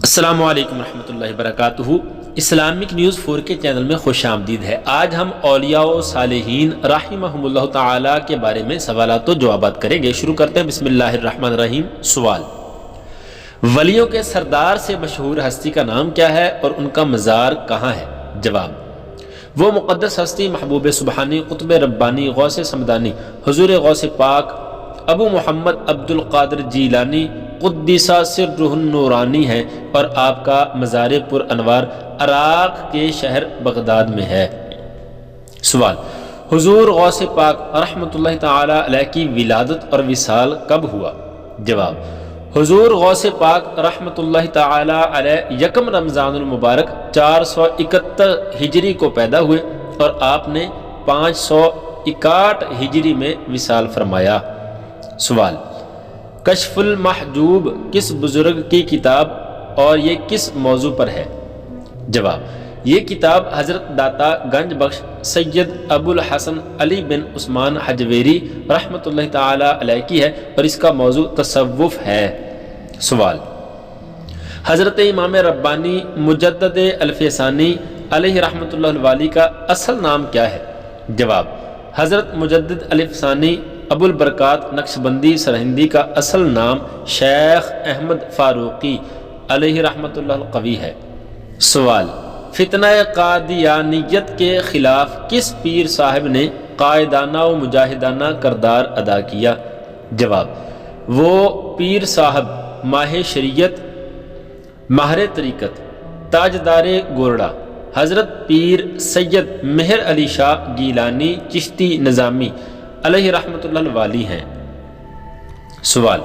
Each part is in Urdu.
السلام علیکم ورحمۃ اللہ وبرکاتہ۔ اسلامک نیوز 4 کے چینل میں خوش آمدید ہے۔ آج ہم اولیاء و صالحین رحمہم اللہ تعالی کے بارے میں سوالات و جوابات کریں گے۔ شروع کرتے ہیں، بسم اللہ الرحمن الرحیم۔ سوال: ولیوں کے سردار سے مشہور ہستی کا نام کیا ہے اور ان کا مزار کہاں ہے؟ جواب: وہ مقدس ہستی محبوب سبحانی، قطب ربانی، غوث سمدانی، حضور غوث پاک ابو محمد عبد القادر جیلانی قدس سرہ النورانی ہے اور آپ کا مزار پر انوار عراق کے شہر بغداد میں ہے۔ سوال: حضور غوث پاک رحمۃ اللہ تعالی علیہ کی ولادت اور وصال کب ہوا؟ جواب: حضور غوث پاک رحمۃ اللہ تعالی علیہ یکم رمضان المبارک 471 ہجری کو پیدا ہوئے اور آپ نے 561 ہجری میں وصال فرمایا۔ سوال: کشف المحجوب کس بزرگ کی کتاب اور یہ کس موضوع پر ہے؟ جواب: یہ کتاب حضرت داتا گنج بخش سید ابو الحسن علی بن عثمان حجویری رحمۃ اللہ تعالی علیہ کی ہے اور اس کا موضوع تصوف ہے۔ سوال: حضرت امام ربانی مجدد الفسانی علیہ رحمۃ اللہ الوالی کا اصل نام کیا ہے؟ جواب: حضرت مجدد الفسانی ابو البرکات نقشبندی سرہندی کا اصل نام شیخ احمد فاروقی علیہ رحمۃ اللہ القوی ہے۔ سوال: فتنہ قادیانیت کے خلاف کس پیر صاحب نے قائدانہ و مجاہدانہ کردار ادا کیا؟ جواب: وہ پیر صاحب ماہ شریعت، ماہر طریقت، تاجدار گورڑا حضرت پیر سید مہر علی شاہ گیلانی چشتی نظامی علیہ رحمۃ اللہ الوالی ہیں۔ سوال: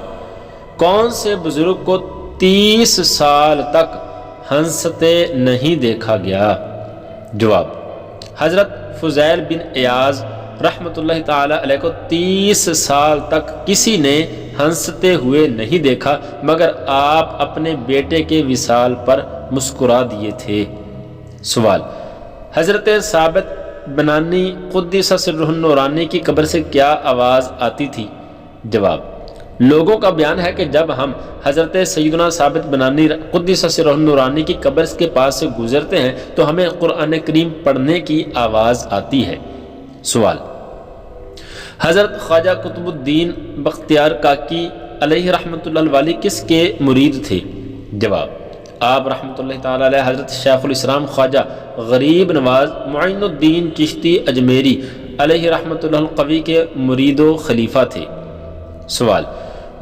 کون سے بزرگ کو 30 سال تک ہنستے نہیں دیکھا گیا؟ جواب: حضرت فضیل بن ایاز رحمۃ اللہ تعالی علیہ کو 30 سال تک کسی نے ہنستے ہوئے نہیں دیکھا مگر آپ اپنے بیٹے کے وصال پر مسکرا دیے تھے۔ سوال: حضرت ثابت بنانی قدس سرہ النورانی کی قبر سے کیا آواز آتی تھی؟ جواب: لوگوں کا بیان ہے کہ جب ہم حضرت سیدنا ثابت بنانی قدس سرہ النورانی کی قبر کے پاس سے گزرتے ہیں تو ہمیں قرآن کریم پڑھنے کی آواز آتی ہے۔ سوال: حضرت خواجہ قطب الدین بختیار کاکی علیہ رحمۃ اللہ الوالی کس کے مرید تھے؟ جواب: آپ رحمۃ اللہ تعالی علیہ حضرت شیخ الاسلام خواجہ غریب نواز معین الدین چشتی اجمیری علیہ رحمۃ اللہ القوی کے مرید و خلیفہ تھے۔ سوال: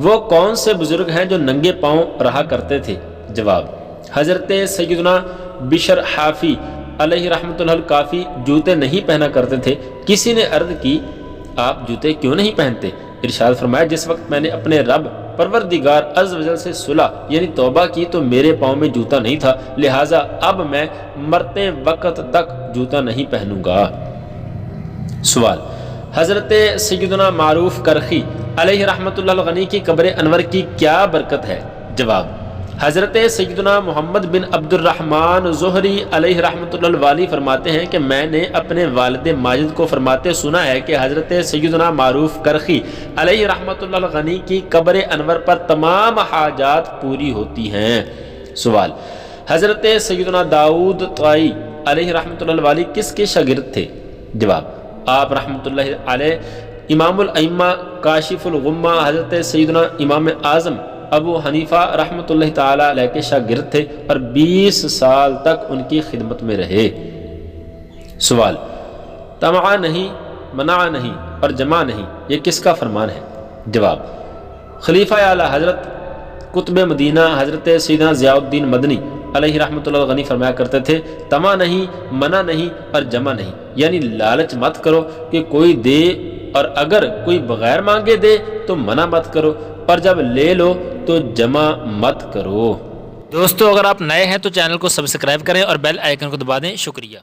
وہ کون سے بزرگ ہیں جو ننگے پاؤں رہا کرتے تھے؟ جواب: حضرت سیدنا بشر حافی علیہ رحمۃ اللہ الکافی جوتے نہیں پہنا کرتے تھے۔ کسی نے عرض کی، آپ جوتے کیوں نہیں پہنتے؟ ارشاد فرمایا، جس وقت میں نے اپنے رب پروردگار عز و جل سے صلح یعنی توبہ کی تو میرے پاؤں میں جوتا نہیں تھا، لہٰذا اب میں مرتے وقت تک جوتا نہیں پہنوں گا۔ سوال: حضرت سیدنا معروف کرخی علیہ رحمۃ اللہ الغنی کی قبر انور کی کیا برکت ہے؟ جواب: حضرت سیدنا محمد بن عبد الرحمن زہری علیہ رحمۃ اللہ الوالی فرماتے ہیں کہ میں نے اپنے والد ماجد کو فرماتے سنا ہے کہ حضرت سیدنا معروف کرخی علیہ رحمۃ اللہ الغنی کی قبر انور پر تمام حاجات پوری ہوتی ہیں۔ سوال: حضرت سیدنا داؤد طائی علیہ رحمۃ اللہ الوالی کس کے شاگرد تھے؟ جواب: آپ رحمۃ اللہ علیہ امام الائمہ کاشف الغمہ حضرت سیدنا امام اعظم ابو حنیفہ رحمۃ اللہ تعالی علیہ کے شاگرد تھے اور 20 سال تک ان کی خدمت میں رہے۔ سوال: طمع نہیں، منع نہیں اور جمع نہیں، یہ کس کا فرمان ہے؟ جواب: خلیفہ اعلیٰ حضرت قطب مدینہ حضرت سیدنا ضیاء الدین مدنی علیہ رحمۃ اللہ غنی فرمایا کرتے تھے، طمع نہیں، منع نہیں اور جمع نہیں، یعنی لالچ مت کرو کہ کوئی دے اور اگر کوئی بغیر مانگے دے تو منع مت کرو اور جب لے لو تو جمع مت کرو۔ دوستو، اگر آپ نئے ہیں تو چینل کو سبسکرائب کریں اور بیل آئیکن کو دبا دیں۔ شکریہ۔